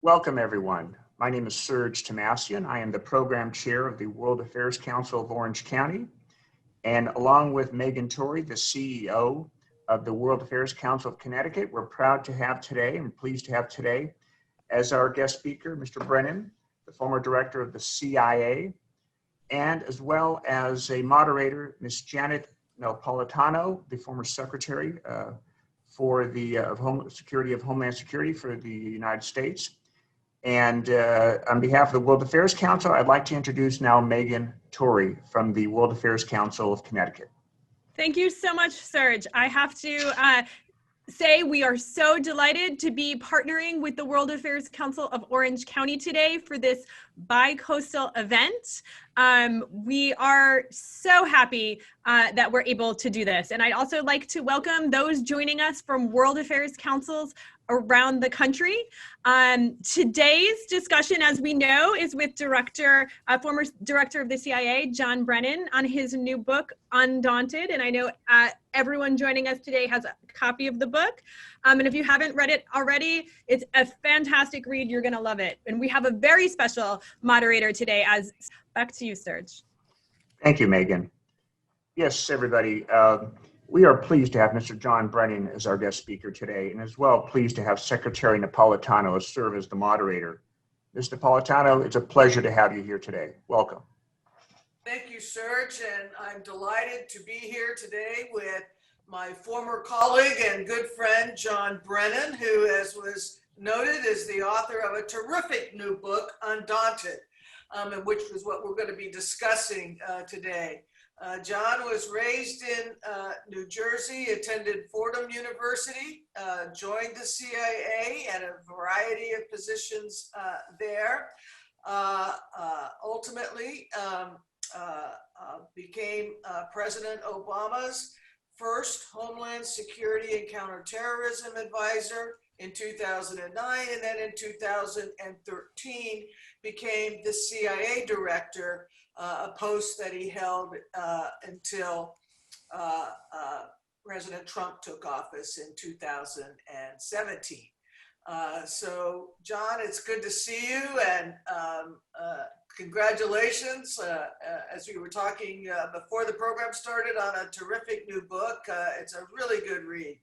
Welcome, everyone. My name is Serge Tomasian. I am the program chair of the World Affairs Council of Orange County. And along with Megan Torre, the CEO of the World Affairs Council of Connecticut, we're proud to have today and pleased to have today as our guest speaker, Mr. Brennan, the former director of the CIA, and as well as a moderator, Ms. Janet Napolitano, the former secretary for the Homeland Security for the United States. And on behalf of the World Affairs Council, I'd like to introduce now Megan Torre from the World Affairs Council of Connecticut. Thank you so much, Serge. I have to say we are so delighted to be partnering with the World Affairs Council of Orange County today for this bi-coastal event. We are so happy that we're able to do this. And I'd also like to welcome those joining us from World Affairs Councils around the country. Today's discussion, as we know, is with former director of the CIA, John Brennan, on his new book, Undaunted. And I know everyone joining us today has a copy of the book. And if you haven't read it already, it's a fantastic read. You're gonna love it. And we have a very special moderator today. Back to you, Serge. Thank you, Megan. Yes, everybody. We are pleased to have Mr. John Brennan as our guest speaker today, and as well pleased to have Secretary Napolitano serve as the moderator. Ms. Napolitano, it's a pleasure to have you here today. Welcome. Thank you, Serge, and I'm delighted to be here today with my former colleague and good friend, John Brennan, who, as was noted, is the author of a terrific new book, Undaunted, and which was what we're going to be discussing today. John was raised in New Jersey, attended Fordham University, joined the CIA at a variety of positions there. Ultimately, became President Obama's first Homeland Security and Counterterrorism advisor in 2009, and then in 2013 became the CIA director, a post that he held until President Trump took office in 2017. So, John, it's good to see you, and congratulations. As we were talking before the program started, on a terrific new book. It's a really good read.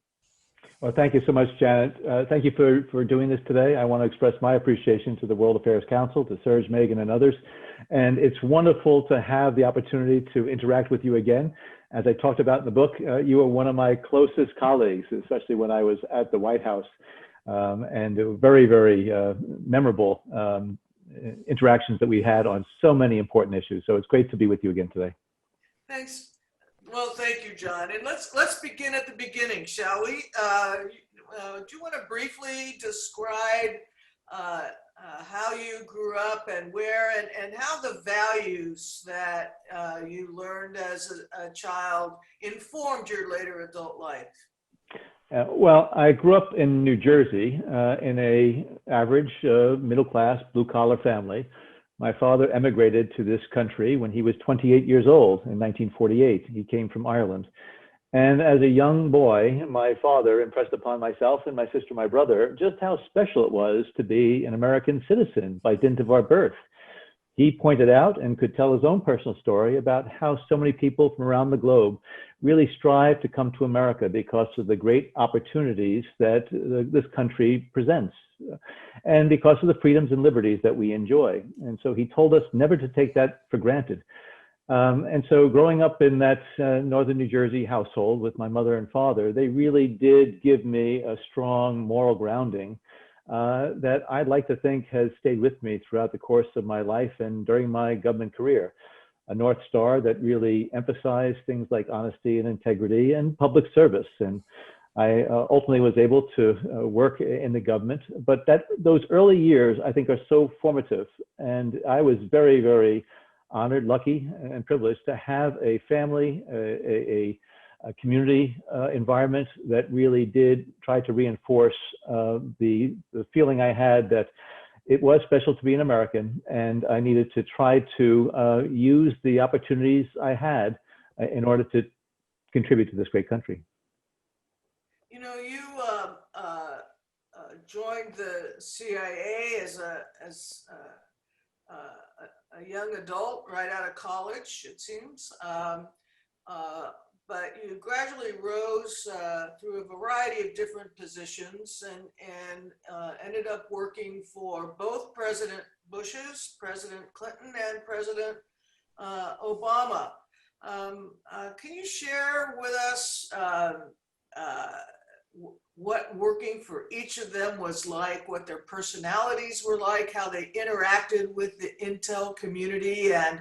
Well, thank you so much, Janet. Thank you for doing this today. I want to express my appreciation to the World Affairs Council, to Serge, Megan, and others. And it's wonderful to have the opportunity to interact with you again. As I talked about in the book, you were one of my closest colleagues, especially when I was at the White House. And it were very, very memorable interactions that we had on so many important issues. So it's great to be with you again today. Thanks. Well, thank you, John. And let's begin at the beginning, shall we? Do you want to briefly describe how you grew up and where, and how the values that you learned as a child informed your later adult life? Well, I grew up in New Jersey in a average middle-class blue-collar family. My father emigrated to this country when he was 28 years old in 1948. He came from Ireland. And as a young boy, my father impressed upon myself and my sister, my brother, just how special it was to be an American citizen by dint of our birth. He pointed out and could tell his own personal story about how so many people from around the globe really strive to come to America because of the great opportunities that this country presents, and because of the freedoms and liberties that we enjoy. And so he told us never to take that for granted. And so growing up in that northern New Jersey household with my mother and father, they really did give me a strong moral grounding that I'd like to think has stayed with me throughout the course of my life and during my government career. A North Star that really emphasized things like honesty and integrity and public service. And I ultimately was able to work in the government, but those early years I think are so formative. And I was very, very honored, lucky, and privileged to have a family, a community environment that really did try to reinforce the feeling I had that it was special to be an American, and I needed to try to use the opportunities I had in order to contribute to this great country. You know, you joined the CIA as a young adult right out of college, it seems. But you gradually rose through a variety of different positions and ended up working for both President Bush's, President Clinton, and President Obama. Can you share with us what working for each of them was like, what their personalities were like, how they interacted with the intel community, and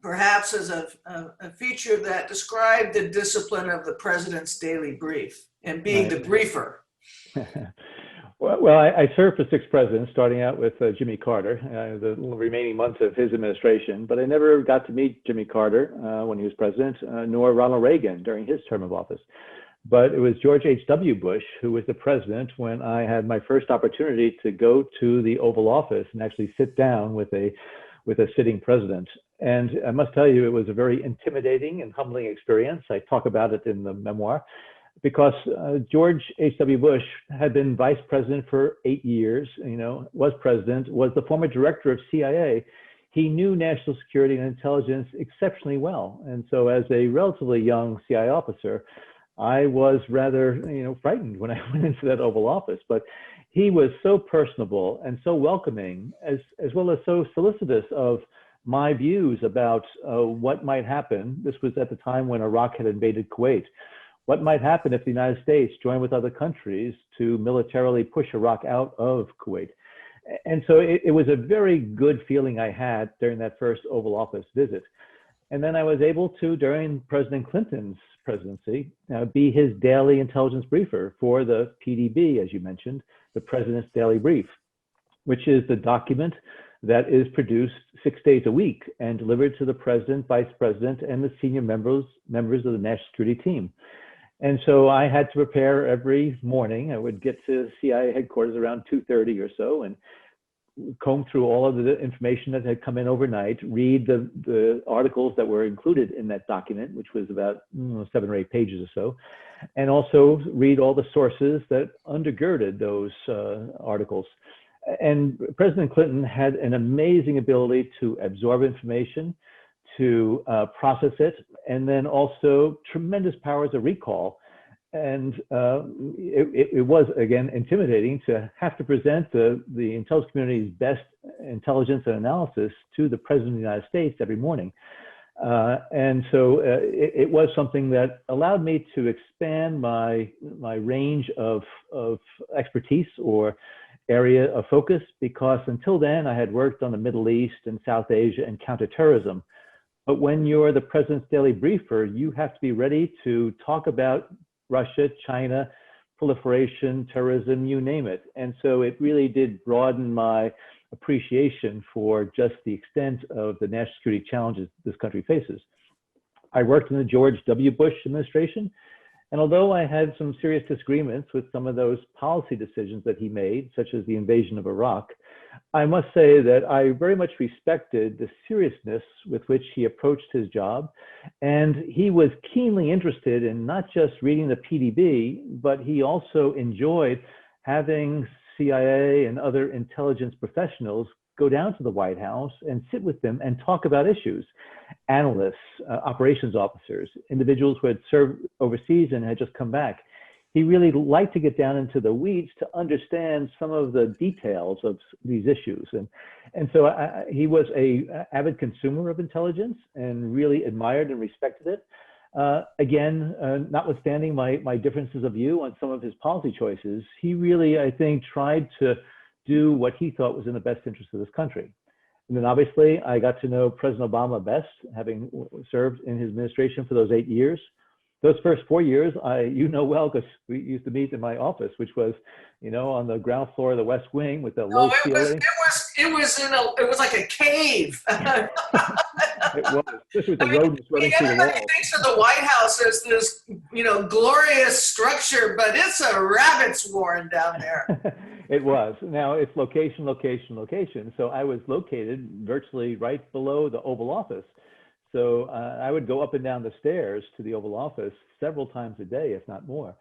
perhaps as a feature that described the discipline of the president's daily brief and being the briefer? Well, I served for 6 presidents, starting out with Jimmy Carter, the remaining months of his administration, but I never got to meet Jimmy Carter when he was president, nor Ronald Reagan during his term of office. But it was George H.W. Bush who was the president when I had my first opportunity to go to the Oval Office and actually sit down with a sitting president. And I must tell you, it was a very intimidating and humbling experience. I talk about it in the memoir, because George H.W. Bush had been vice president for 8 years, was president, was the former director of CIA. He knew national security and intelligence exceptionally well. And so as a relatively young CIA officer, I was rather, frightened when I went into that Oval Office. But he was so personable and so welcoming, as well as so solicitous of my views about what might happen. This was at the time when Iraq had invaded Kuwait. What might happen if the United States joined with other countries to militarily push Iraq out of Kuwait? And so it was a very good feeling I had during that first Oval Office visit. And then I was able to, during President Clinton's presidency, be his daily intelligence briefer for the PDB, as you mentioned, the President's Daily Brief, which is the document that is produced 6 days a week and delivered to the president, vice president, and the senior members of the national security team. And so I had to prepare every morning. I would get to CIA headquarters around 2:30 or so and comb through all of the information that had come in overnight, read the articles that were included in that document, which was about 7 or 8 pages or so, and also read all the sources that undergirded those articles. And President Clinton had an amazing ability to absorb information, to process it, and then also tremendous powers of recall. And it was, again, intimidating to have to present the intelligence community's best intelligence and analysis to the President of the United States every morning. And so it was something that allowed me to expand my range of expertise or area of focus, because until then I had worked on the Middle East and South Asia and counterterrorism. But when you're the President's Daily Briefer, you have to be ready to talk about Russia, China, proliferation, terrorism, you name it. And so it really did broaden my appreciation for just the extent of the national security challenges this country faces. I worked in the George W. Bush administration, and although I had some serious disagreements with some of those policy decisions that he made, such as the invasion of Iraq, I must say that I very much respected the seriousness with which he approached his job. And he was keenly interested in not just reading the PDB, but he also enjoyed having CIA and other intelligence professionals go down to the White House and sit with them and talk about issues. Analysts, operations officers, individuals who had served overseas and had just come back. He really liked to get down into the weeds to understand some of the details of these issues. And so he was an avid consumer of intelligence and really admired and respected it. Again, notwithstanding my differences of view on some of his policy choices, he really, I think, tried to do what he thought was in the best interest of this country. And then obviously I got to know President Obama best, having served in his administration for those 8 years. Those first 4 years, you know well, because we used to meet in my office, which was, on the ground floor of the West Wing with the low ceiling. It was like a cave. It was, especially with the rodents running through the walls. Everybody thinks of the White House as this, glorious structure, but it's a rabbit's warren down there. It was. Now it's location, location, location. So I was located virtually right below the Oval Office. So I would go up and down the stairs to the Oval Office several times a day, if not more.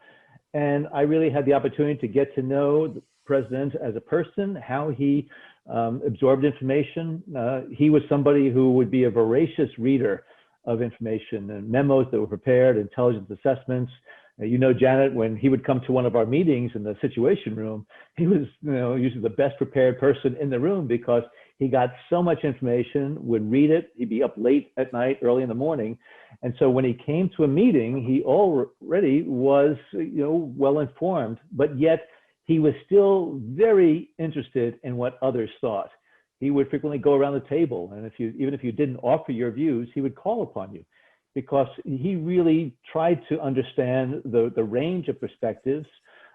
And I really had the opportunity to get to know the president as a person, how he absorbed information. He was somebody who would be a voracious reader of information and memos that were prepared, intelligence assessments. You know, Janet, when he would come to one of our meetings in the Situation Room, he was, usually the best prepared person in the room because he got so much information, would read it. He'd be up late at night, early in the morning. And so when he came to a meeting, he already was, well informed, but yet he was still very interested in what others thought. He would frequently go around the table, and even if you didn't offer your views, he would call upon you, because he really tried to understand the range of perspectives,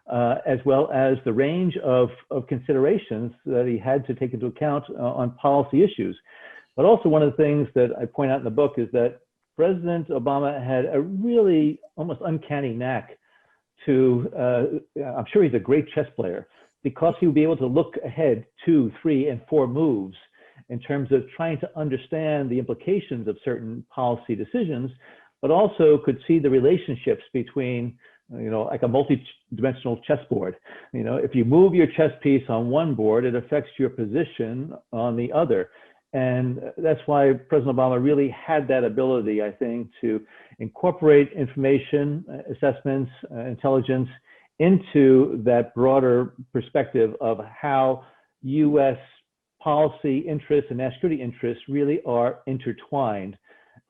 as well as the range of considerations that he had to take into account on policy issues. But also, one of the things that I point out in the book is that President Obama had a really almost uncanny knack to, I'm sure he's a great chess player, because he would be able to look ahead 2, 3, and 4 moves in terms of trying to understand the implications of certain policy decisions, but also could see the relationships between, like a multi-dimensional chessboard. If you move your chess piece on one board, it affects your position on the other. And that's why President Obama really had that ability, I think, to incorporate information, assessments, intelligence into that broader perspective of how U.S. policy interests and national security interests really are intertwined,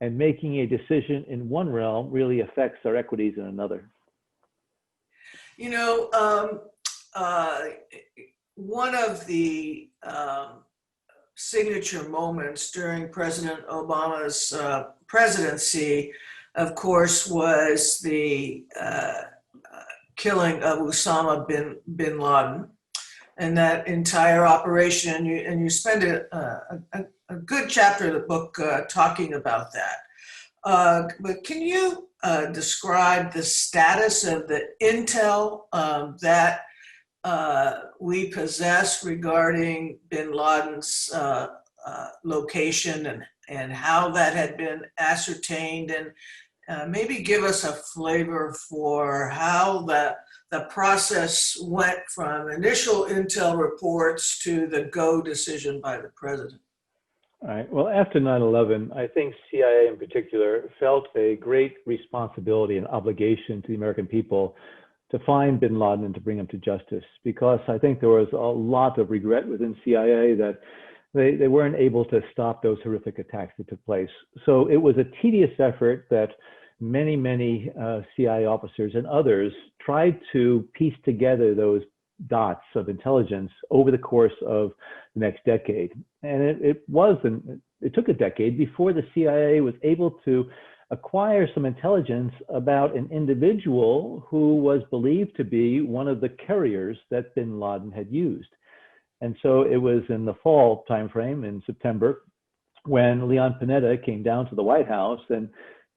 and making a decision in one realm really affects our equities in another. One of the signature moments during President Obama's presidency, of course, was the killing of Osama bin Laden, and that entire operation. And you spend a good chapter of the book talking about that. But can you describe the status of the intel that we possess regarding bin Laden's location, and how that had been ascertained, and maybe give us a flavor for how the process went from initial intel reports to the go decision by the president? All right. Well, after 9/11, I think CIA in particular felt a great responsibility and obligation to the American people to find bin Laden and to bring him to justice, because I think there was a lot of regret within CIA that they weren't able to stop those horrific attacks that took place. So it was a tedious effort that many CIA officers and others tried to piece together those dots of intelligence over the course of the next decade. And it took a decade before the CIA was able to acquire some intelligence about an individual who was believed to be one of the carriers that bin Laden had used. And so it was in the fall timeframe, in September, when Leon Panetta came down to the White House and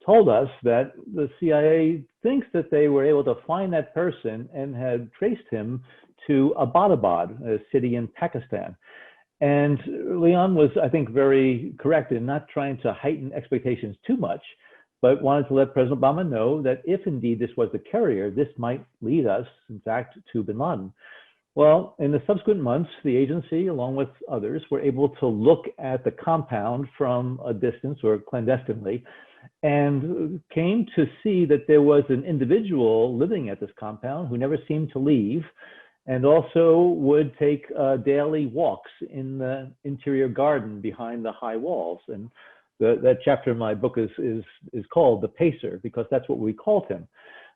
told us that the CIA thinks that they were able to find that person and had traced him to Abbottabad, a city in Pakistan. And Leon was, I think, very correct in not trying to heighten expectations too much, but wanted to let President Obama know that if indeed this was the carrier, this might lead us, in fact, to bin Laden. Well, in the subsequent months, the agency, along with others, were able to look at the compound from a distance, or clandestinely, and came to see that there was an individual living at this compound who never seemed to leave, and also would take daily walks in the interior garden behind the high walls. And that chapter in my book is called The Pacer, because that's what we called him.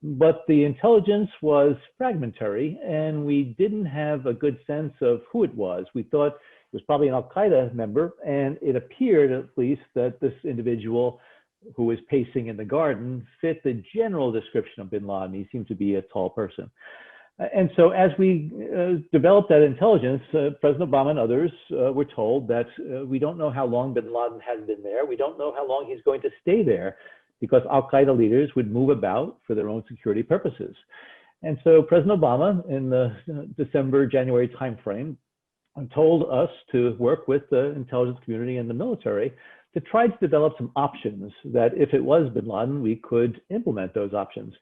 But the intelligence was fragmentary, and we didn't have a good sense of who it was. We thought it was probably an Al-Qaeda member, and it appeared at least that this individual who was pacing in the garden fit the general description of bin Laden. He seemed to be a tall person. And so as we developed that intelligence, President Obama and others were told that we don't know how long bin Laden had been there. We don't know how long he's going to stay there, because Al-Qaeda leaders would move about for their own security purposes. And so President Obama, in the December-January timeframe, told us to work with the intelligence community and the military to try to develop some options that, if it was bin Laden, we could implement those options.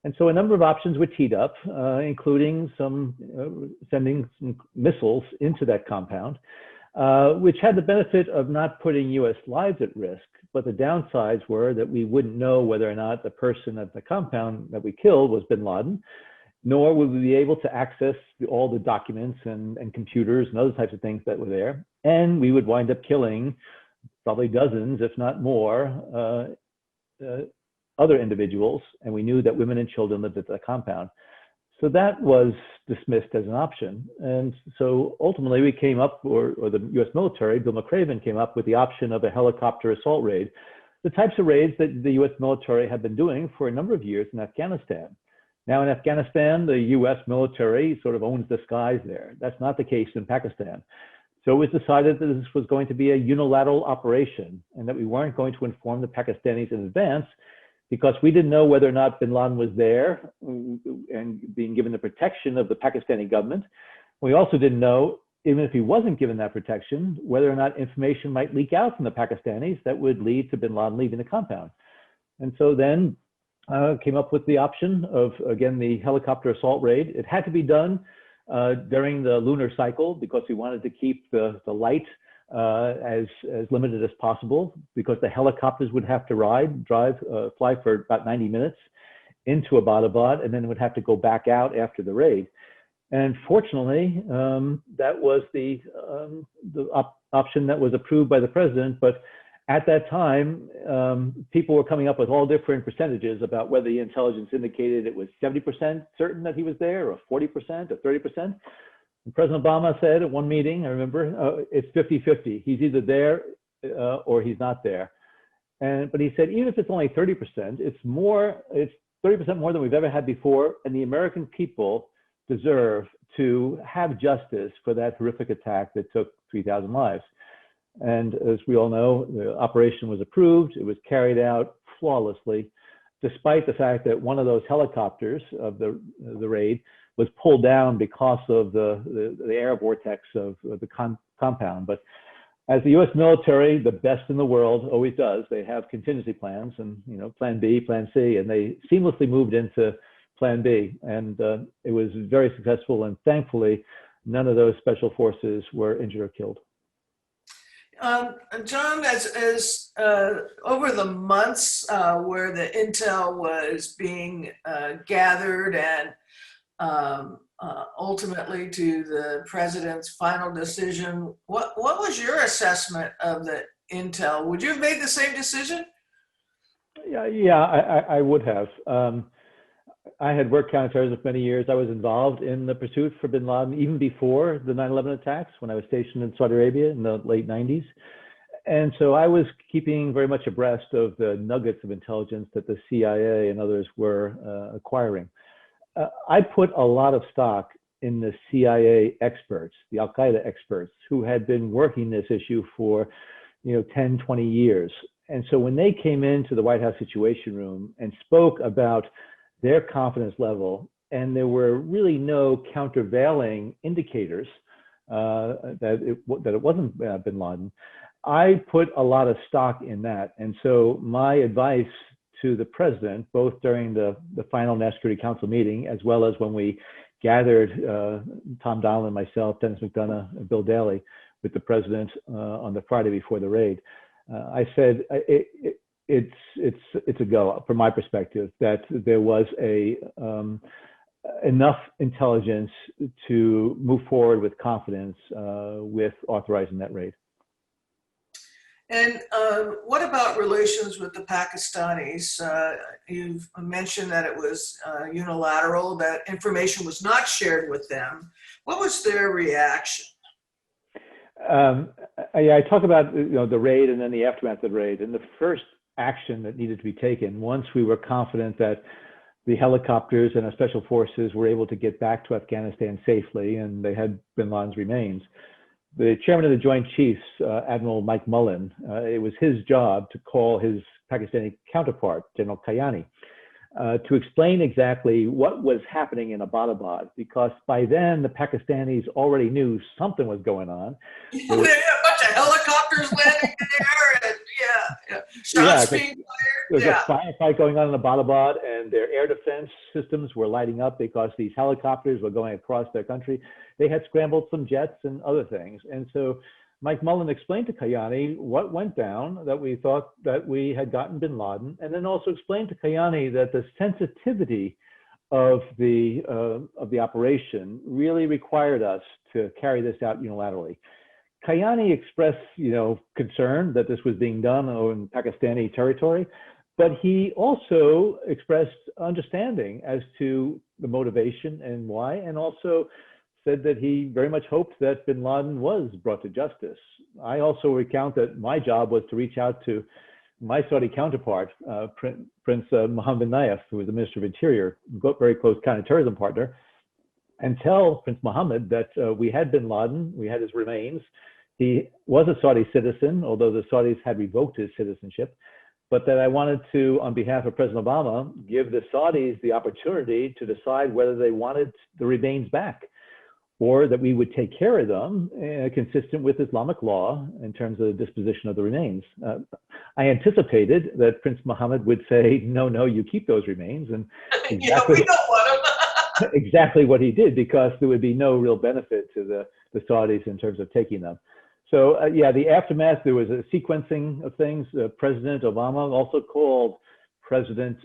And so a number of options were teed up, including sending some missiles into that compound, which had the benefit of not putting US lives at risk. But the downsides were that we wouldn't know whether or not the person at the compound that we killed was bin Laden, nor would we be able to access all the documents and computers and other types of things that were there. And we would wind up killing probably dozens, if not more, other individuals. And we knew that women and children lived at the compound. So that was dismissed as an option. And so ultimately we came up, or the US military, Bill McRaven came up with the option of a helicopter assault raid, the types of raids that the US military had been doing for a number of years in Afghanistan. Now in Afghanistan, the US military sort of owns the skies there. That's not the case in Pakistan. So it was decided that this was going to be a unilateral operation and that we weren't going to inform the Pakistanis in advance, because we didn't know whether or not bin Laden was there and being given the protection of the Pakistani government. We also didn't know, even if he wasn't given that protection, whether or not information might leak out from the Pakistanis that would lead to bin Laden leaving the compound. And so then came up with the option of, again, the helicopter assault raid. It had to be done during the lunar cycle because we wanted to keep the light as limited as possible, because the helicopters would have to fly for about 90 minutes into Abbottabad, and then would have to go back out after the raid. And fortunately, that was the option that was approved by the president. But at that time, people were coming up with all different percentages about whether the intelligence indicated it was 70% certain that he was there, or 40%, or 30%. And President Obama said at one meeting, I remember, it's 50-50. He's either there or he's not there. But he said, even if it's only 30%, it's 30% more than we've ever had before. And the American people deserve to have justice for that horrific attack that took 3,000 lives. And as we all know, the operation was approved. It was carried out flawlessly, despite the fact that one of those helicopters of the raid was pulled down because of the air vortex of the compound. But as the US military, the best in the world, always does, they have contingency plans, and plan B, plan C, and they seamlessly moved into plan B. And it was very successful, and thankfully, none of those special forces were injured or killed. John, as over the months where the intel was being gathered and ultimately to the president's final decision, what was your assessment of the intel? Would you have made the same decision? Yeah, I would have. I had worked counterterrorism for many years. I was involved in the pursuit for bin Laden even before the 9/11 attacks, when I was stationed in Saudi Arabia in the late 90s. And so I was keeping very much abreast of the nuggets of intelligence that the CIA and others were acquiring. I put a lot of stock in the CIA experts, the Al-Qaeda experts, who had been working this issue for 10, 20 years. And so when they came into the White House Situation Room and spoke about their confidence level, and there were really no countervailing indicators that it wasn't bin Laden, I put a lot of stock in that. And so my advice to the president, both during the final National Security Council meeting, as well as when we gathered Tom Donilon, myself, Dennis McDonough, and Bill Daley with the president on the Friday before the raid, I said, it's a go from my perspective that there was enough intelligence to move forward with confidence with authorizing that raid. And what about relations with the Pakistanis? You've mentioned that it was unilateral, that information was not shared with them. What was their reaction? I talk about the raid and then the aftermath of the raid. And the first action that needed to be taken, once we were confident that the helicopters and our special forces were able to get back to Afghanistan safely and they had bin Laden's remains, the chairman of the Joint Chiefs, Admiral Mike Mullen, it was his job to call his Pakistani counterpart, General Kayani, to explain exactly what was happening in Abbottabad, because by then the Pakistanis already knew something was going on. There were a bunch of helicopters landing there, and Shots Yeah, being there was fired. a firefight going on in Abbottabad, and their air defense systems were lighting up because these helicopters were going across their country. They had scrambled some jets and other things. And so Mike Mullen explained to Kayani what went down, that we thought that we had gotten bin Laden, and then also explained to Kayani that the sensitivity of the operation really required us to carry this out unilaterally. Kayani expressed, concern that this was being done in Pakistani territory, but he also expressed understanding as to the motivation and why, and also said that he very much hoped that bin Laden was brought to justice. I also recount that my job was to reach out to my Saudi counterpart, Prince Mohammed bin Nayef, who was the Minister of Interior, very close counterterrorism partner, and tell Prince Mohammed that we had bin Laden, we had his remains. He was a Saudi citizen, although the Saudis had revoked his citizenship, but that I wanted to, on behalf of President Obama, give the Saudis the opportunity to decide whether they wanted the remains back, or that we would take care of them consistent with Islamic law in terms of the disposition of the remains. I anticipated that Prince Mohammed would say, no, you keep those remains. And exactly, We don't want them. exactly what he did, because there would be no real benefit to the Saudis in terms of taking them. So the aftermath, there was a sequencing of things. President Obama also called President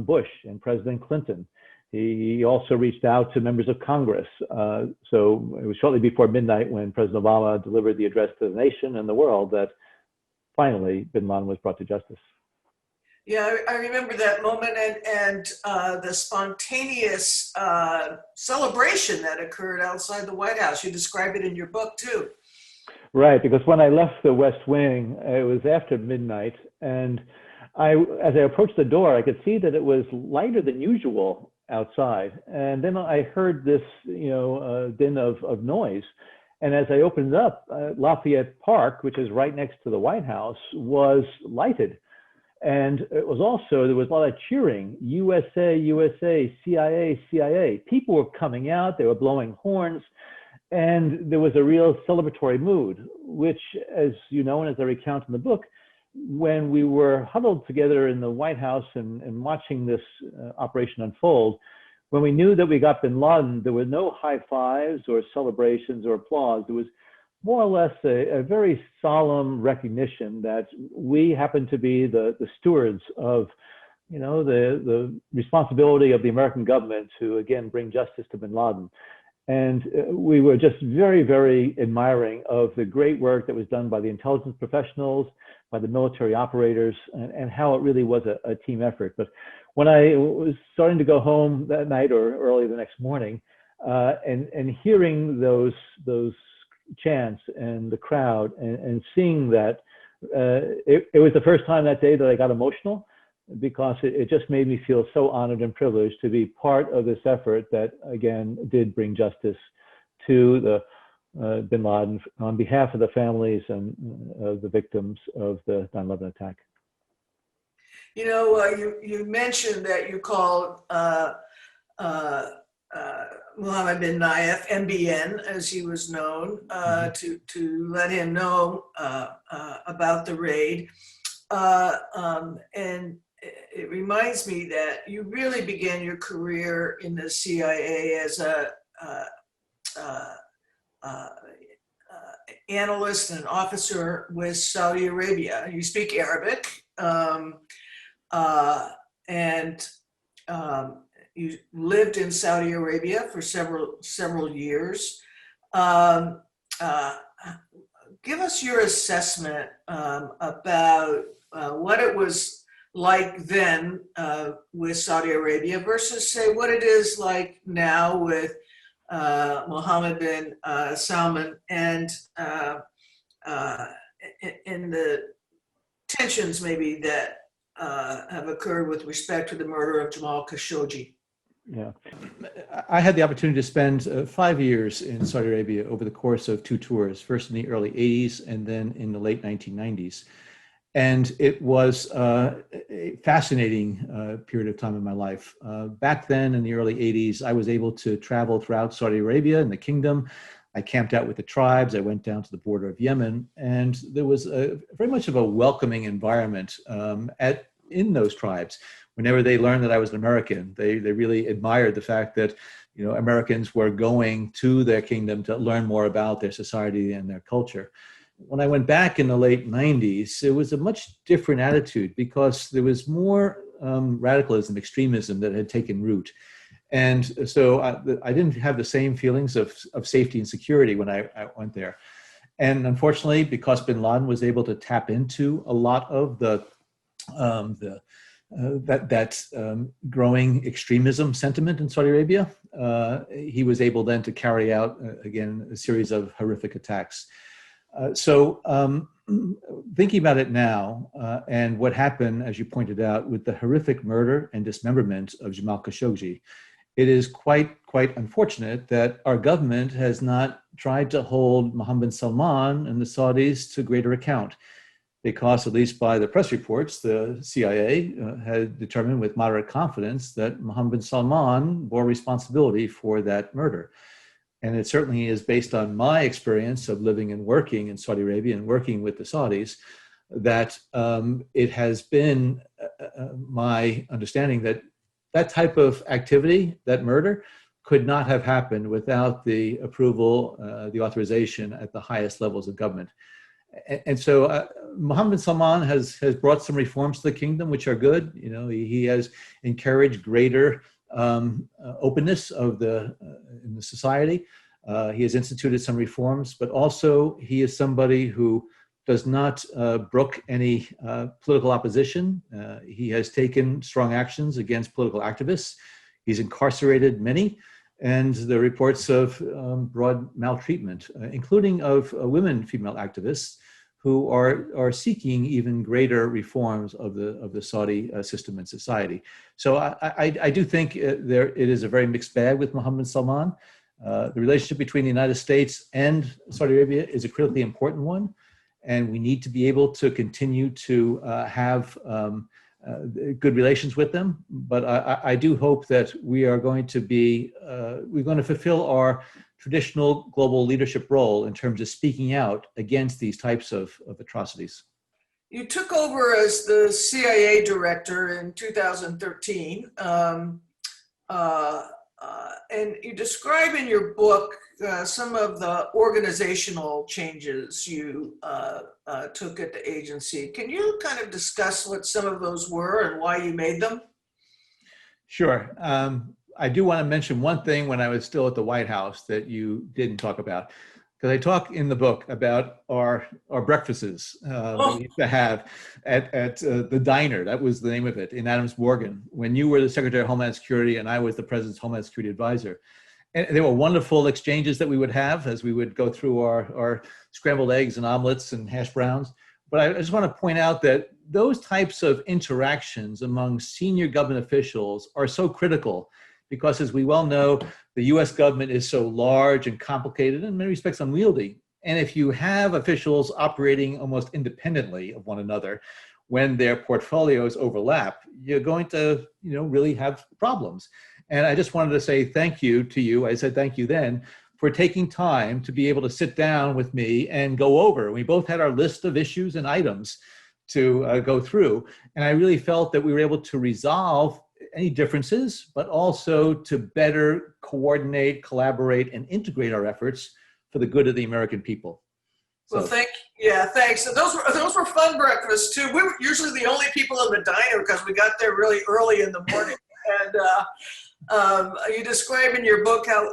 Bush and President Clinton. He also reached out to members of Congress. So it was shortly before midnight when President Obama delivered the address to the nation and the world that finally bin Laden was brought to justice. Yeah, I remember that moment and the spontaneous celebration that occurred outside the White House. You describe it in your book too. Right, because when I left the West Wing, it was after midnight, and as I approached the door, I could see that it was lighter than usual outside. And then I heard this, din of noise. And as I opened up, Lafayette Park, which is right next to the White House, was lighted. And it was also, there was a lot of cheering, USA, USA, CIA, CIA. People were coming out, they were blowing horns. And there was a real celebratory mood, which, as you know, and as I recount in the book, when we were huddled together in the White House and watching this operation unfold, when we knew that we got bin Laden, there were no high fives or celebrations or applause. There was more or less a very solemn recognition that we happened to be the stewards of, the responsibility of the American government to, again, bring justice to bin Laden. And we were just very, very admiring of the great work that was done by the intelligence professionals, by the military operators, and how it really was a team effort. But when I was starting to go home that night or early the next morning, and hearing those chants and the crowd and seeing that, it was the first time that day that I got emotional, because it just made me feel so honored and privileged to be part of this effort that, again, did bring justice to the bin Laden on behalf of the families and the victims of the 9/11 attack. You mentioned that you called Mohammed bin Nayef, MBN, as he was known, to let him know about the raid. And it reminds me that you really began your career in the CIA as a analyst and officer with Saudi Arabia. You speak Arabic, and you lived in Saudi Arabia for several years. Give us your assessment about what it was like then with Saudi Arabia versus, say, what it is like now with Mohammed bin Salman, and in the tensions maybe that have occurred with respect to the murder of Jamal Khashoggi. Yeah, I had the opportunity to spend 5 years in Saudi Arabia over the course of 2 tours, first in the early 80s and then in the late 1990s. And it was a fascinating period of time in my life. Back then in the early 80s, I was able to travel throughout Saudi Arabia and the kingdom. I camped out with the tribes. I went down to the border of Yemen, and there was very much of a welcoming environment in those tribes. Whenever they learned that I was an American, they really admired the fact that Americans were going to their kingdom to learn more about their society and their culture. When I went back in the late 90s, it was a much different attitude because there was more radicalism, extremism that had taken root. And so I didn't have the same feelings of safety and security when I went there. And unfortunately, because bin Laden was able to tap into a lot of that growing extremism sentiment in Saudi Arabia, he was able then to carry out, again, a series of horrific attacks. So thinking about it now, and what happened, as you pointed out, with the horrific murder and dismemberment of Jamal Khashoggi, it is quite unfortunate that our government has not tried to hold Mohammed bin Salman and the Saudis to greater account, because at least by the press reports, the CIA had determined with moderate confidence that Mohammed bin Salman bore responsibility for that murder. And it certainly is based on my experience of living and working in Saudi Arabia and working with the Saudis, that it has been my understanding that that type of activity, that murder, could not have happened without the approval, the authorization at the highest levels of government. And so Mohammed bin Salman has brought some reforms to the kingdom, which are good. He has encouraged greater openness of in the society. He has instituted some reforms, but also he is somebody who does not brook any political opposition. He has taken strong actions against political activists. He's incarcerated many, and the reports of broad maltreatment, including of women female activists who are seeking even greater reforms of the Saudi system and society. So I do think it is a very mixed bag with Mohammed bin Salman. The relationship between the United States and Saudi Arabia is a critically important one, and we need to be able to continue to have good relations with them. But I do hope that we are going to fulfill our traditional global leadership role in terms of speaking out against these types of atrocities. You took over as the CIA director in 2013, and you describe in your book some of the organizational changes you took at the agency. Can you kind of discuss what some of those were and why you made them? Sure. I do want to mention one thing when I was still at the White House that you didn't talk about, because I talk in the book about our breakfasts that we used to have at the diner. That was the name of it in Adams Morgan, when you were the Secretary of Homeland Security and I was the President's Homeland Security Advisor. And there were wonderful exchanges that we would have as we would go through our scrambled eggs and omelets and hash browns. But I just want to point out that those types of interactions among senior government officials are so critical, because as we well know, the US government is so large and complicated and in many respects unwieldy. And if you have officials operating almost independently of one another, when their portfolios overlap, you're going to really have problems. And I just wanted to say thank you to you. I said thank you then for taking time to be able to sit down with me and go over. We both had our list of issues and items to go through. And I really felt that we were able to resolve any differences, but also to better coordinate, collaborate, and integrate our efforts for the good of the American people. So. Well, thanks. So those were fun breakfasts too. We were usually the only people in the diner because we got there really early in the morning. And you describe in your book how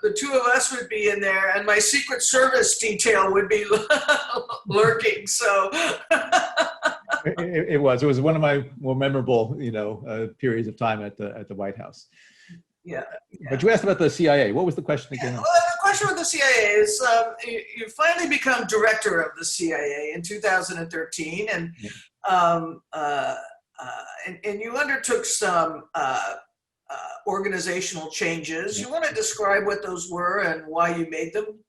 the two of us would be in there, and my Secret Service detail would be lurking. So. It was one of my more memorable, periods of time at the White House. Yeah. But you asked about the CIA. What was the question again? Well, the question with the CIA is you finally become director of the CIA in 2013, and and you undertook some organizational changes. You want to describe what those were and why you made them?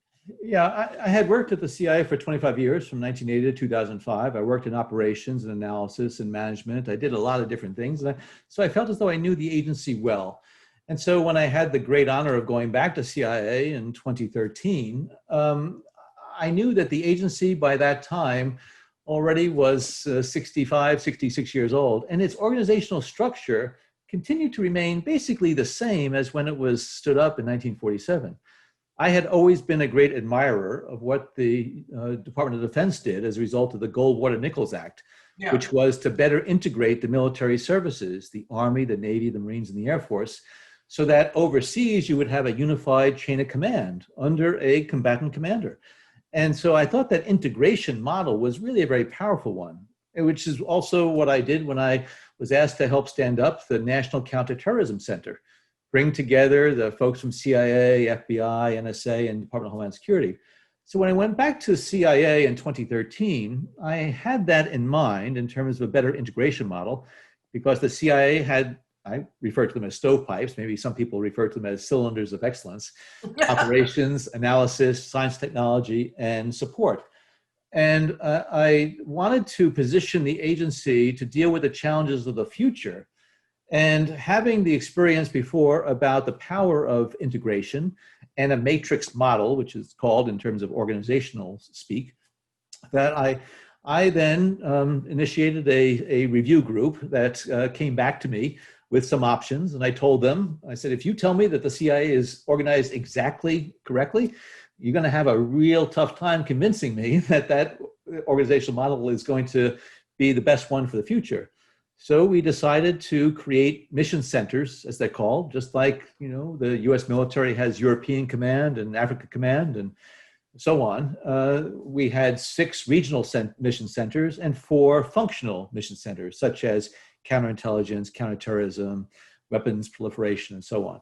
Yeah, I had worked at the CIA for 25 years, from 1980 to 2005. I worked in operations and analysis and management. I did a lot of different things. So I felt as though I knew the agency well. And so when I had the great honor of going back to CIA in 2013, I knew that the agency by that time already was 65, 66 years old, and its organizational structure continued to remain basically the same as when it was stood up in 1947. I had always been a great admirer of what the Department of Defense did as a result of the Goldwater-Nichols Act, Yeah. which was to better integrate the military services, the Army, the Navy, the Marines, and the Air Force, so that overseas you would have a unified chain of command under a combatant commander. And so I thought that integration model was really a very powerful one, which is also what I did when I was asked to help stand up the National Counterterrorism Center, bring together the folks from CIA, FBI, NSA, and Department of Homeland Security. So when I went back to CIA in 2013, I had that in mind in terms of a better integration model, because the CIA had, I refer to them as stovepipes, maybe some people refer to them as cylinders of excellence, operations, analysis, science, technology, and support. And I wanted to position the agency to deal with the challenges of the future. And having the experience before about the power of integration and a matrix model, which is called in terms of organizational speak, that I then initiated a review group that came back to me with some options. And I told them, I said, if you tell me that the CIA is organized exactly correctly, you're going to have a real tough time convincing me that that organizational model is going to be the best one for the future. So we decided to create mission centers, as they're called, just like, you know, the US military has European Command and Africa Command and so on. We had 6 regional mission centers and 4 functional mission centers, such as counterintelligence, counterterrorism, weapons proliferation, and so on.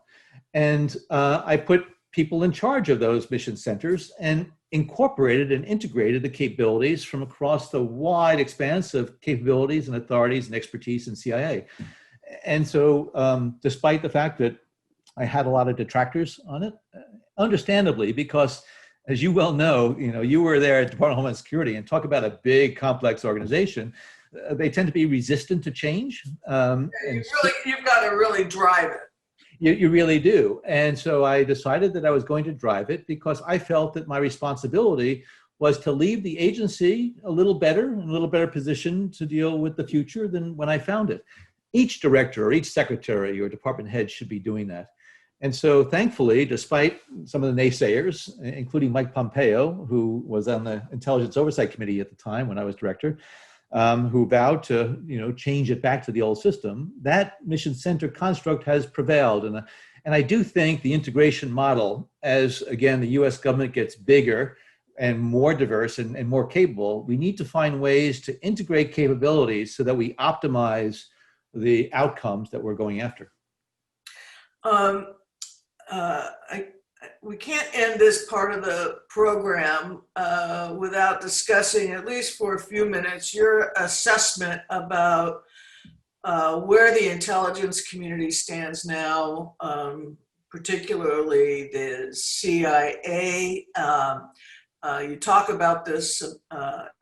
And I put people in charge of those mission centers and incorporated and integrated the capabilities from across the wide expanse of capabilities and authorities and expertise in CIA. And so despite the fact that I had a lot of detractors on it, understandably, because as you well know, you were there at Department of Homeland Security, and talk about a big, complex organization. They tend to be resistant to change. You've got to really drive it. You really do. And so I decided that I was going to drive it because I felt that my responsibility was to leave the agency a little better position to deal with the future than when I found it. Each director or each secretary or department head should be doing that. And so thankfully, despite some of the naysayers, including Mike Pompeo, who was on the Intelligence Oversight Committee at the time when I was director, who vowed to, change it back to the old system, that mission center construct has prevailed. And I do think the integration model, as again, the US government gets bigger and more diverse and more capable, we need to find ways to integrate capabilities so that we optimize the outcomes that we're going after. We can't end this part of the program without discussing, at least for a few minutes, your assessment about where the intelligence community stands now, particularly the CIA. You talk about this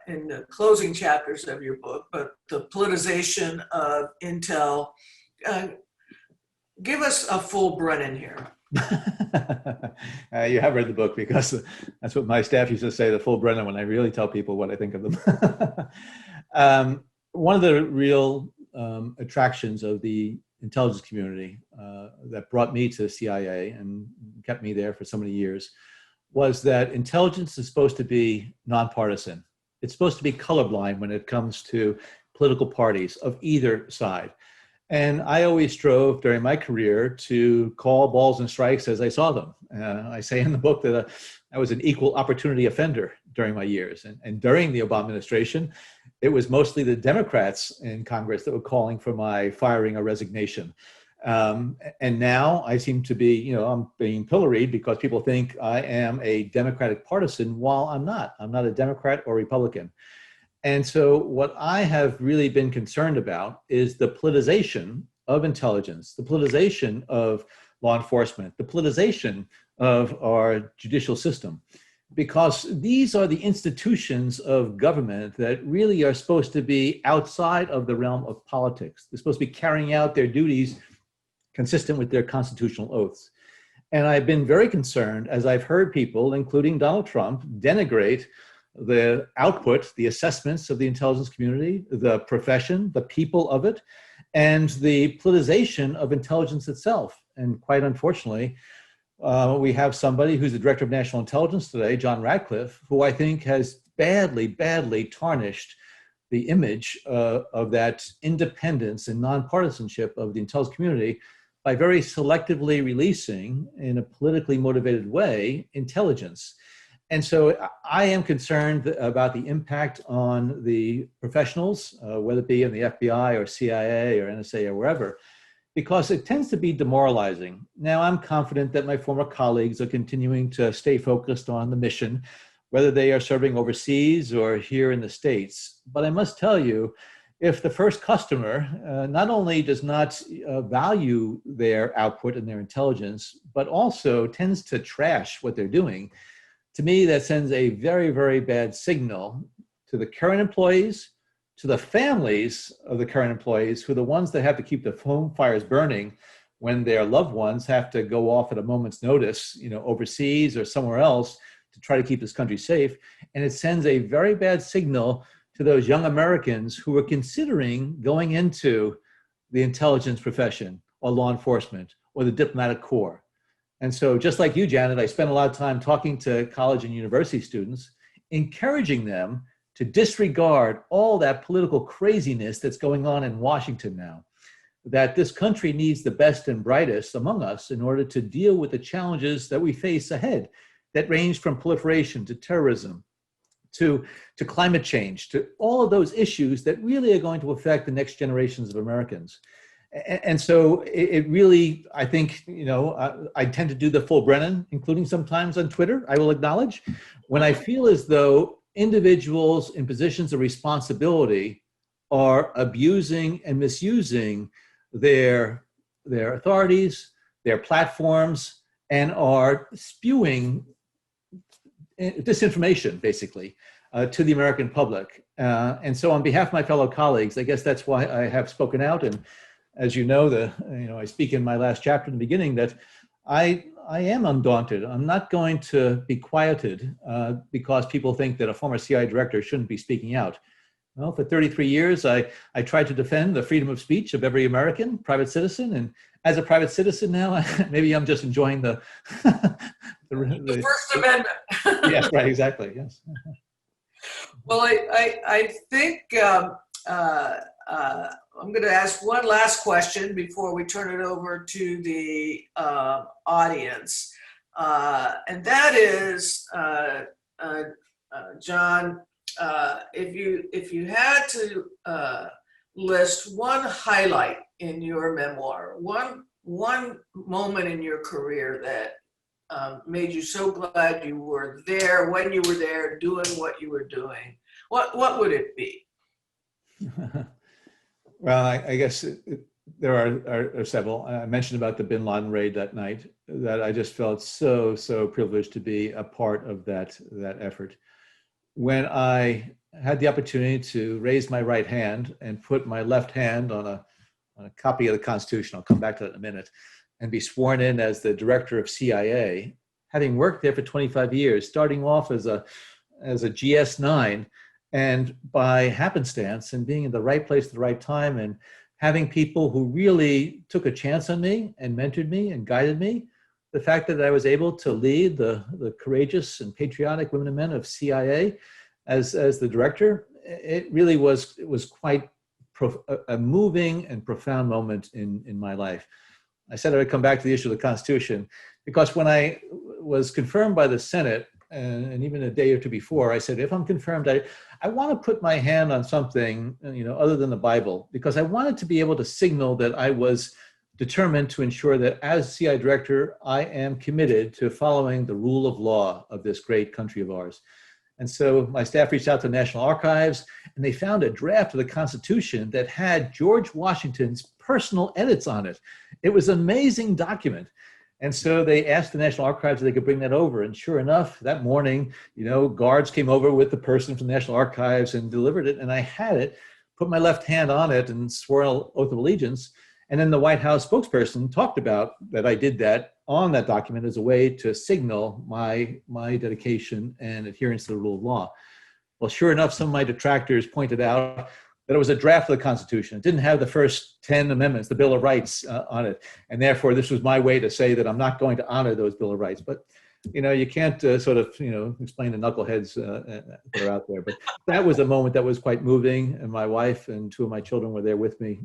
in the closing chapters of your book, but the politicization of intel. Give us a full Brennan here. You have read the book, because that's what my staff used to say, the full Brennan, when I really tell people what I think of them. One of the real attractions of the intelligence community that brought me to CIA and kept me there for so many years was that intelligence is supposed to be nonpartisan. It's supposed to be colorblind when it comes to political parties of either side. And I always strove during my career to call balls and strikes as I saw them. I say in the book that I was an equal opportunity offender during my years. And during the Obama administration, it was mostly the Democrats in Congress that were calling for my firing or resignation. And now I seem to be, I'm being pilloried because people think I am a Democratic partisan, while I'm not. I'm not a Democrat or Republican. And so what I have really been concerned about is the politicization of intelligence, the politicization of law enforcement, the politicization of our judicial system, because these are the institutions of government that really are supposed to be outside of the realm of politics. They're supposed to be carrying out their duties consistent with their constitutional oaths. And I've been very concerned as I've heard people, including Donald Trump, denigrate the output, the assessments of the intelligence community, the profession, the people of it, and the politicization of intelligence itself. And quite unfortunately, we have somebody who's the director of national intelligence today, John Ratcliffe, who I think has badly, badly tarnished the image of that independence and nonpartisanship of the intelligence community by very selectively releasing, in a politically motivated way, intelligence. And so I am concerned about the impact on the professionals, whether it be in the FBI or CIA or NSA or wherever, because it tends to be demoralizing. Now, I'm confident that my former colleagues are continuing to stay focused on the mission, whether they are serving overseas or here in the States. But I must tell you, if the first customer not only does not value their output and their intelligence, but also tends to trash what they're doing, to me, that sends a very, very bad signal to the current employees, to the families of the current employees, who are the ones that have to keep the home fires burning when their loved ones have to go off at a moment's notice, overseas or somewhere else to try to keep this country safe. And it sends a very bad signal to those young Americans who are considering going into the intelligence profession or law enforcement or the diplomatic corps. And so just like you, Janet, I spend a lot of time talking to college and university students, encouraging them to disregard all that political craziness that's going on in Washington now, that this country needs the best and brightest among us in order to deal with the challenges that we face ahead that range from proliferation to terrorism, to climate change, to all of those issues that really are going to affect the next generations of Americans. And so it really, I think, I tend to do the full Brennan, including sometimes on Twitter, I will acknowledge, when I feel as though individuals in positions of responsibility are abusing and misusing their authorities, their platforms, and are spewing disinformation, basically, to the American public. And so on behalf of my fellow colleagues, I guess that's why I have spoken out. And as you know, I speak in my last chapter in the beginning that I am undaunted. I'm not going to be quieted because people think that a former CIA director shouldn't be speaking out. Well, for 33 years, I tried to defend the freedom of speech of every American private citizen. And as a private citizen now, maybe I'm just enjoying the First Amendment. Yes, right, exactly, yes. Well, I think I'm going to ask one last question before we turn it over to the audience. And that is, John, if you had to list one highlight in your memoir, one moment in your career that made you so glad you were there when you were there doing what you were doing, what would it be? Well, I guess there are several. I mentioned about the Bin Laden raid that night, that I just felt so privileged to be a part of that effort. When I had the opportunity to raise my right hand and put my left hand on a copy of the Constitution, I'll come back to that in a minute, and be sworn in as the director of CIA, having worked there for 25 years, starting off as a GS9, and by happenstance and being in the right place at the right time and having people who really took a chance on me and mentored me and guided me, the fact that I was able to lead the courageous and patriotic women and men of CIA as the director, it really was quite a moving and profound moment in my life. I said I would come back to the issue of the Constitution because when I was confirmed by the Senate, and even a day or two before, I said, if I'm confirmed, I want to put my hand on something, other than the Bible, because I wanted to be able to signal that I was determined to ensure that as CIA director, I am committed to following the rule of law of this great country of ours. And so my staff reached out to the National Archives, and they found a draft of the Constitution that had George Washington's personal edits on it. It was an amazing document. And so they asked the National Archives if they could bring that over. And sure enough, that morning, guards came over with the person from the National Archives and delivered it. And I had it, put my left hand on it and swore an oath of allegiance. And then the White House spokesperson talked about that I did that on that document as a way to signal my dedication and adherence to the rule of law. Well, sure enough, some of my detractors pointed out that it was a draft of the Constitution. It didn't have the first 10 amendments, the Bill of Rights on it. And therefore, this was my way to say that I'm not going to honor those Bill of Rights. But you can't explain the knuckleheads that are out there. But that was a moment that was quite moving, and my wife and two of my children were there with me.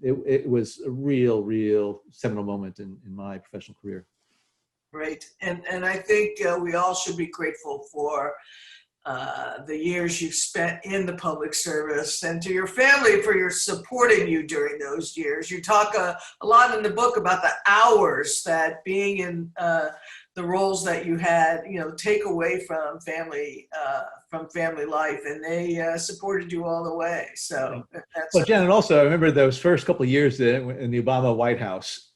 It was a real seminal moment in my professional career. Great. And I think we all should be grateful for the years you've spent in the public service, and to your family for your supporting you during those years. You talk a lot in the book about the hours that being in the roles that you had, take away from family life, and they supported you all the way. So that's well, Janet, also I remember those first couple of years in the Obama White House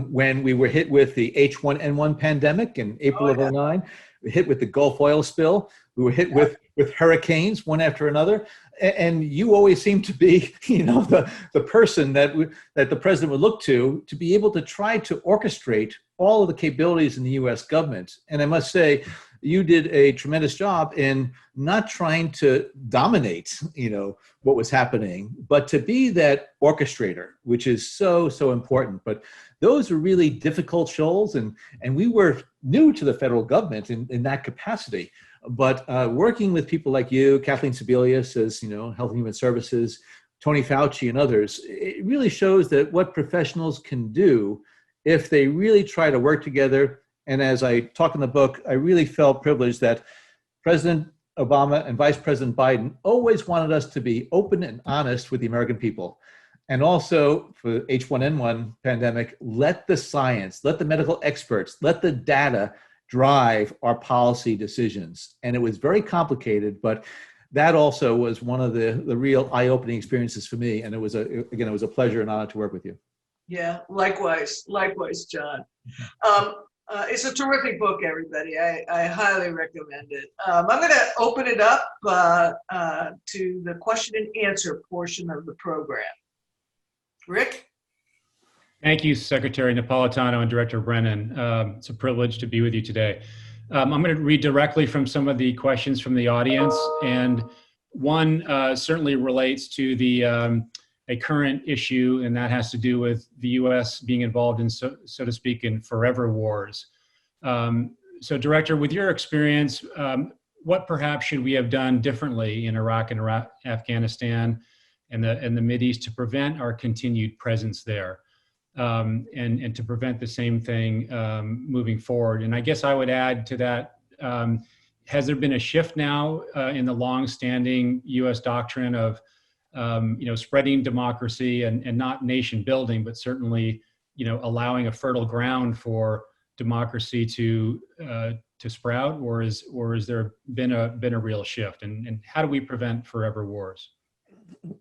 when we were hit with the H1N1 pandemic in April of 2009. We hit with the Gulf oil spill. We were hit with hurricanes one after another. And you always seem to be, the person that the president would look to be able to try to orchestrate all of the capabilities in the U.S. government. And I must say, you did a tremendous job in not trying to dominate, what was happening, but to be that orchestrator, which is so important. But those are really difficult shoals, and we were new to the federal government in that capacity. But working with people like you, Kathleen Sebelius as Health and Human Services, Tony Fauci and others, it really shows that what professionals can do if they really try to work together. And as I talk in the book, I really felt privileged that President Obama and Vice President Biden always wanted us to be open and honest with the American people. And also for the H1N1 pandemic, let the science, let the medical experts, let the data drive our policy decisions. And it was very complicated, but that also was one of the real eye-opening experiences for me. And it was a pleasure and honor to work with you. Yeah, likewise, John. It's a terrific book, everybody. I highly recommend it. I'm going to open it up to the question and answer portion of the program. Rick? Thank you, Secretary Napolitano and Director Brennan. It's a privilege to be with you today. I'm going to read directly from some of the questions from the audience, and one certainly relates to a current issue, and that has to do with the U.S. being involved in, so to speak, in forever wars. So, Director, with your experience, what perhaps should we have done differently in Iraq and Afghanistan and the Mideast to prevent our continued presence there? And to prevent the same thing moving forward. And I guess I would add to that, has there been a shift now in the long-standing U.S. doctrine of, spreading democracy and not nation building, but certainly, allowing a fertile ground for democracy to sprout, or is there been a real shift? And how do we prevent forever wars?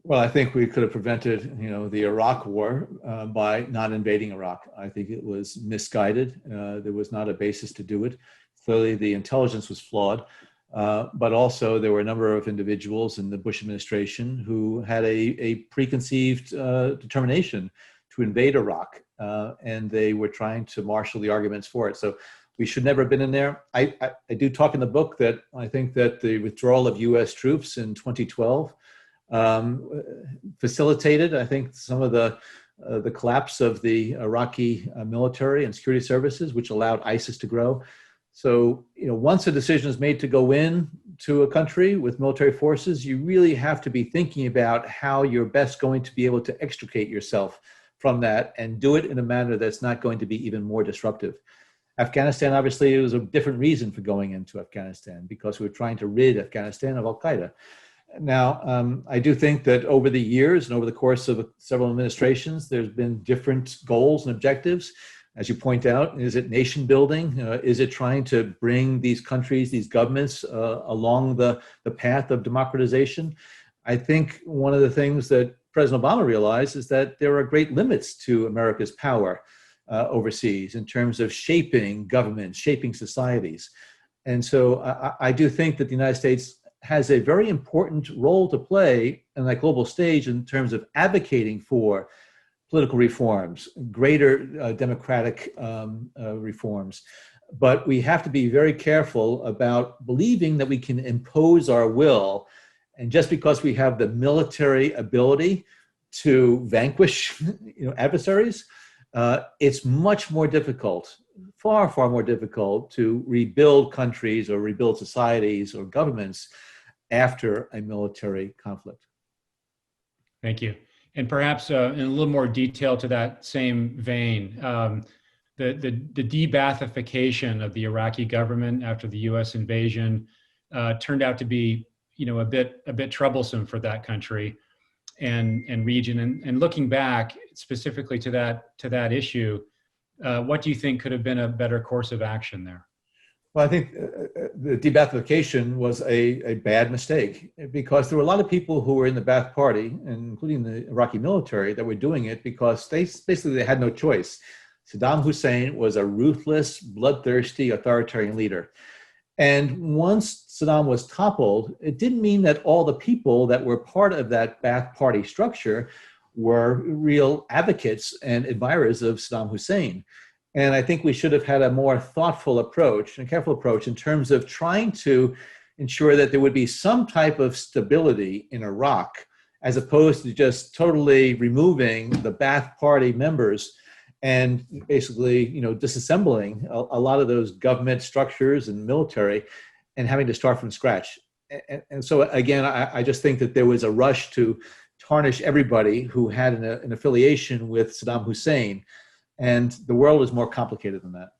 Well, I think we could have prevented, the Iraq War by not invading Iraq. I think it was misguided. There was not a basis to do it. Clearly, the intelligence was flawed, but also there were a number of individuals in the Bush administration who had a preconceived determination to invade Iraq, and they were trying to marshal the arguments for it. So we should never have been in there. I do talk in the book that I think that the withdrawal of U.S. troops in 2012 facilitated, I think, some of the collapse of the Iraqi military and security services, which allowed ISIS to grow. So, once a decision is made to go in to a country with military forces, you really have to be thinking about how you're best going to be able to extricate yourself from that and do it in a manner that's not going to be even more disruptive. Afghanistan, obviously, it was a different reason for going into Afghanistan, because we were trying to rid Afghanistan of al-Qaeda. Now, I do think that over the years and over the course of several administrations, there's been different goals and objectives. As you point out, is it nation building? Is it trying to bring these countries, these governments along the path of democratization? I think one of the things that President Obama realized is that there are great limits to America's power overseas in terms of shaping governments, shaping societies. And so I do think that the United States has a very important role to play in that global stage in terms of advocating for political reforms, greater democratic reforms. But we have to be very careful about believing that we can impose our will. And just because we have the military ability to vanquish adversaries, it's much more difficult, far, far more difficult to rebuild countries or rebuild societies or governments after a military conflict. Thank you. And perhaps in a little more detail to that same vein, the de-Baathification of the Iraqi government after the U.S. invasion turned out to be, a bit troublesome for that country and region. And looking back specifically to that issue, what do you think could have been a better course of action there? Well, I think the de-Baathification was a bad mistake because there were a lot of people who were in the Ba'ath Party, including the Iraqi military, that were doing it because they had no choice. Saddam Hussein was a ruthless, bloodthirsty, authoritarian leader. And once Saddam was toppled, it didn't mean that all the people that were part of that Ba'ath Party structure were real advocates and admirers of Saddam Hussein. And I think we should have had a more thoughtful approach and careful approach in terms of trying to ensure that there would be some type of stability in Iraq, as opposed to just totally removing the Ba'ath Party members and basically, disassembling a lot of those government structures and military and having to start from scratch. And so again, I just think that there was a rush to tarnish everybody who had an affiliation with Saddam Hussein. And the world is more complicated than that.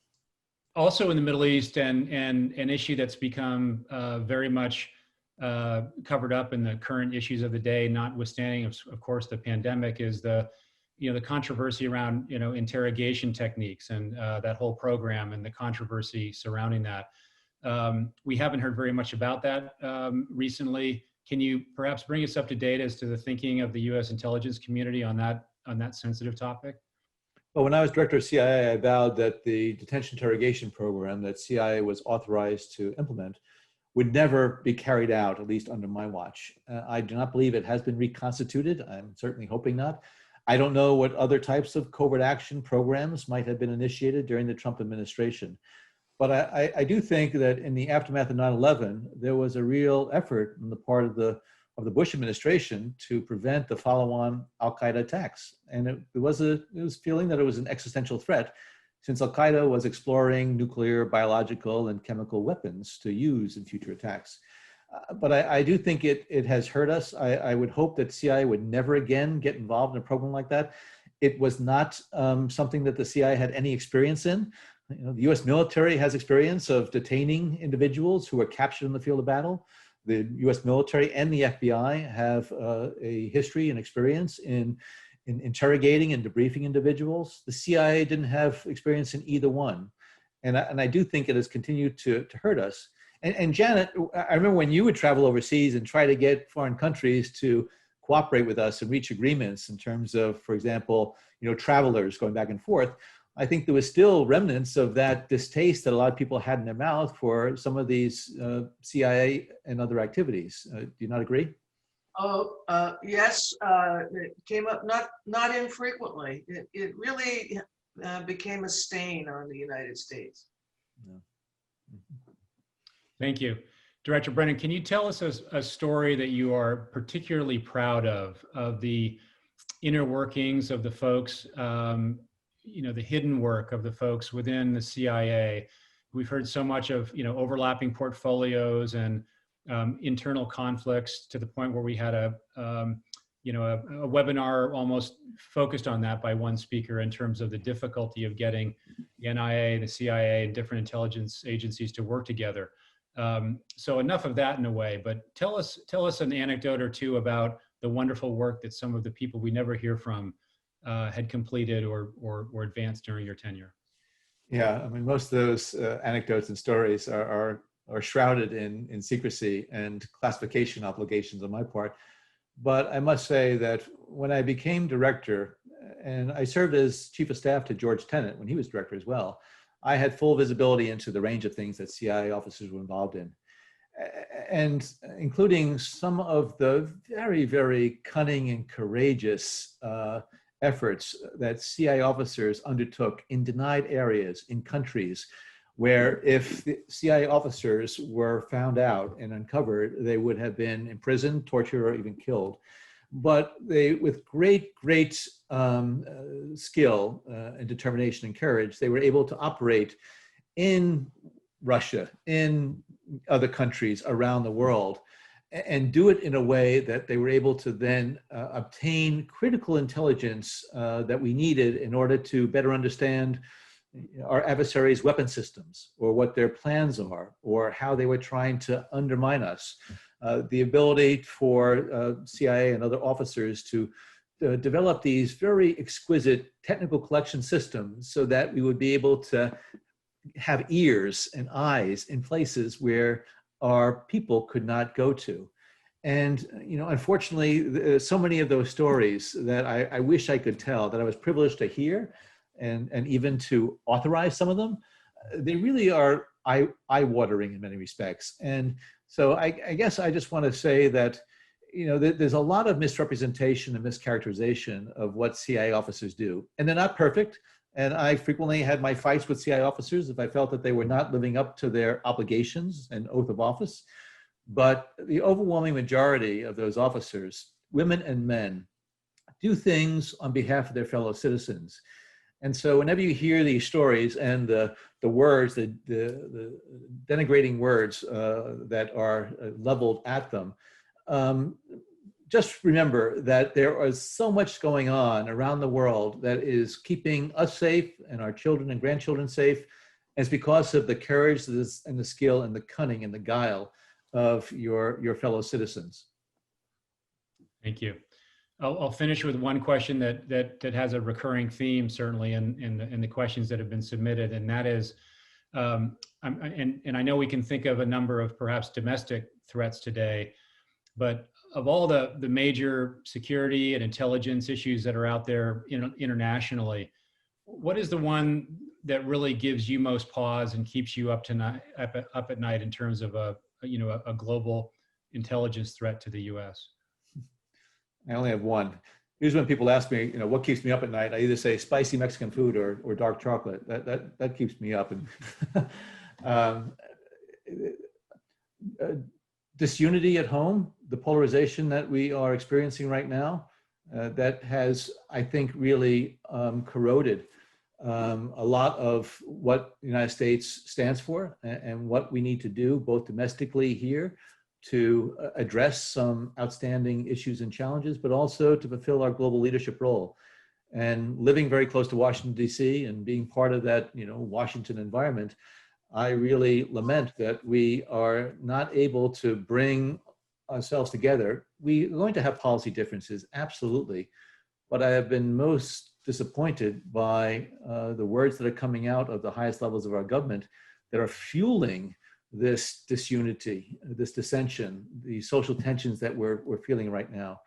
Also in the Middle East, and an issue that's become very much covered up in the current issues of the day, notwithstanding, of course, the pandemic, is the controversy around interrogation techniques and that whole program and the controversy surrounding that. We haven't heard very much about that recently. Can you perhaps bring us up to date as to the thinking of the U.S. intelligence community on that sensitive topic? Well, when I was director of CIA, I vowed that the detention interrogation program that CIA was authorized to implement would never be carried out, at least under my watch. I do not believe it has been reconstituted. I'm certainly hoping not. I don't know what other types of covert action programs might have been initiated during the Trump administration. But I do think that in the aftermath of 9/11, there was a real effort on the part of the Bush administration to prevent the follow-on al-Qaeda attacks. And it was feeling that it was an existential threat, since al-Qaeda was exploring nuclear, biological, and chemical weapons to use in future attacks. But I do think it has hurt us. I would hope that CIA would never again get involved in a program like that. It was not something that the CIA had any experience in. The U.S. military has experience of detaining individuals who were captured in the field of battle. The U.S. military and the FBI have a history and experience in interrogating and debriefing individuals. The CIA didn't have experience in either one. And I do think it has continued to hurt us. And Janet, I remember when you would travel overseas and try to get foreign countries to cooperate with us and reach agreements in terms of, for example, travelers going back and forth. I think there was still remnants of that distaste that a lot of people had in their mouth for some of these CIA and other activities. Do you not agree? Oh, yes, it came up not infrequently. It really became a stain on the United States. Yeah. Thank you. Director Brennan, can you tell us a story that you are particularly proud of the inner workings of the folks, the hidden work of the folks within the CIA? We've heard so much of, overlapping portfolios and internal conflicts, to the point where we had a webinar almost focused on that by one speaker, in terms of the difficulty of getting the NIA, the CIA, and different intelligence agencies to work together. So enough of that in a way, but tell us an anecdote or two about the wonderful work that some of the people we never hear from had completed or advanced during your tenure. Yeah, I mean, most of those anecdotes and stories are shrouded in secrecy and classification obligations on my part. But I must say that when I became director, and I served as chief of staff to George Tenet when he was director as well, I had full visibility into the range of things that CIA officers were involved in, and including some of the very, very cunning and courageous efforts that CIA officers undertook in denied areas, in countries where if the CIA officers were found out and uncovered, they would have been imprisoned, tortured, or even killed. But they, with great skill and determination and courage, they were able to operate in Russia, in other countries around the world, and do it in a way that they were able to then obtain critical intelligence that we needed in order to better understand our adversaries' weapon systems, or what their plans are, or how they were trying to undermine us. The ability for CIA and other officers to develop these very exquisite technical collection systems so that we would be able to have ears and eyes in places where our people could not go to. And, you know, unfortunately, so many of those stories that I wish I could tell, that I was privileged to hear and even to authorize some of them, they really are eye-watering in many respects. And so I guess I just want to say that, you know, there's a lot of misrepresentation and mischaracterization of what CIA officers do. And they're not perfect. And I frequently had my fights with CIA officers if I felt that they were not living up to their obligations and oath of office. But the overwhelming majority of those officers, women and men, do things on behalf of their fellow citizens. And so whenever you hear these stories and the words, the denigrating words that are leveled at them, just remember that there is so much going on around the world that is keeping us safe and our children and grandchildren safe. And it's because of the courage and the skill and the cunning and the guile of your fellow citizens. Thank you. I'll finish with one question that has a recurring theme, certainly, in the questions that have been submitted, and that is, and I know we can think of a number of perhaps domestic threats today, but of all the major security and intelligence issues that are out there internationally, what is the one that really gives you most pause and keeps you up at night in terms of a global intelligence threat to the U.S.? I only have one. Usually when people ask me, what keeps me up at night, I either say spicy Mexican food or dark chocolate. That keeps me up. And disunity at home, the polarization that we are experiencing right now, that has, I think, really corroded a lot of what the United States stands for and what we need to do, both domestically here, to address some outstanding issues and challenges, but also to fulfill our global leadership role. And living very close to Washington, D.C., and being part of that, Washington environment, I really lament that we are not able to bring ourselves together. We're going to have policy differences, absolutely. But I have been most disappointed by the words that are coming out of the highest levels of our government that are fueling this disunity, this dissension, the social tensions that we're feeling right now.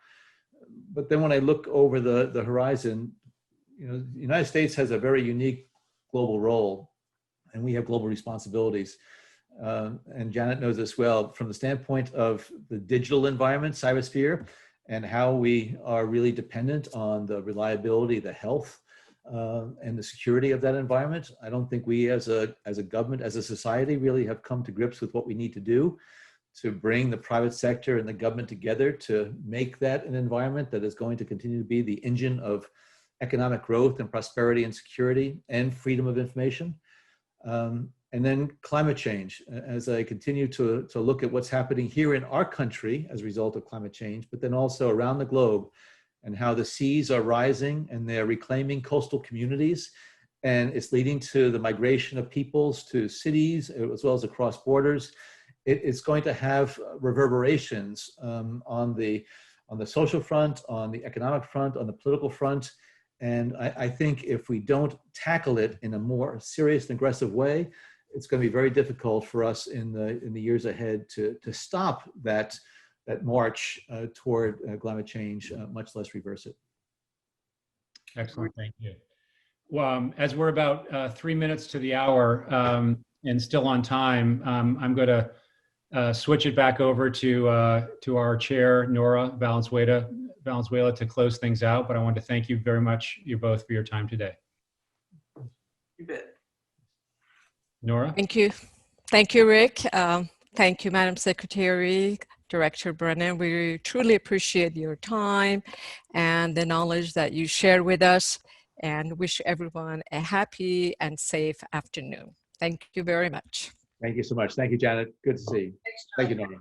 But then when I look over the horizon, the United States has a very unique global role, and we have global responsibilities. And Janet knows this well from the standpoint of the digital environment, cybersphere, and how we are really dependent on the reliability, the health, and the security of that environment. I don't think we as a government, as a society, really have come to grips with what we need to do to bring the private sector and the government together to make that an environment that is going to continue to be the engine of economic growth and prosperity and security and freedom of information. And then climate change, as I continue to look at what's happening here in our country as a result of climate change, but then also around the globe, and how the seas are rising and they're reclaiming coastal communities. And it's leading to the migration of peoples to cities as well as across borders. It's going to have reverberations on the social front, on the economic front, on the political front. And I think if we don't tackle it in a more serious and aggressive way, it's going to be very difficult for us in the years ahead to stop that march toward climate change, much less reverse it. Excellent, thank you. Well, as we're about 3 minutes to the hour and still on time, I'm going to switch it back over to our chair, Nora Valenzuela. Valenzuela to close things out, but I want to thank you very much, you both, for your time today. You bet. Nora? Thank you. Thank you, Rick. Thank you, Madam Secretary, Director Brennan. We truly appreciate your time and the knowledge that you share with us, and wish everyone a happy and safe afternoon. Thank you very much. Thank you so much. Thank you, Janet. Good to see you. Thank you, Nora.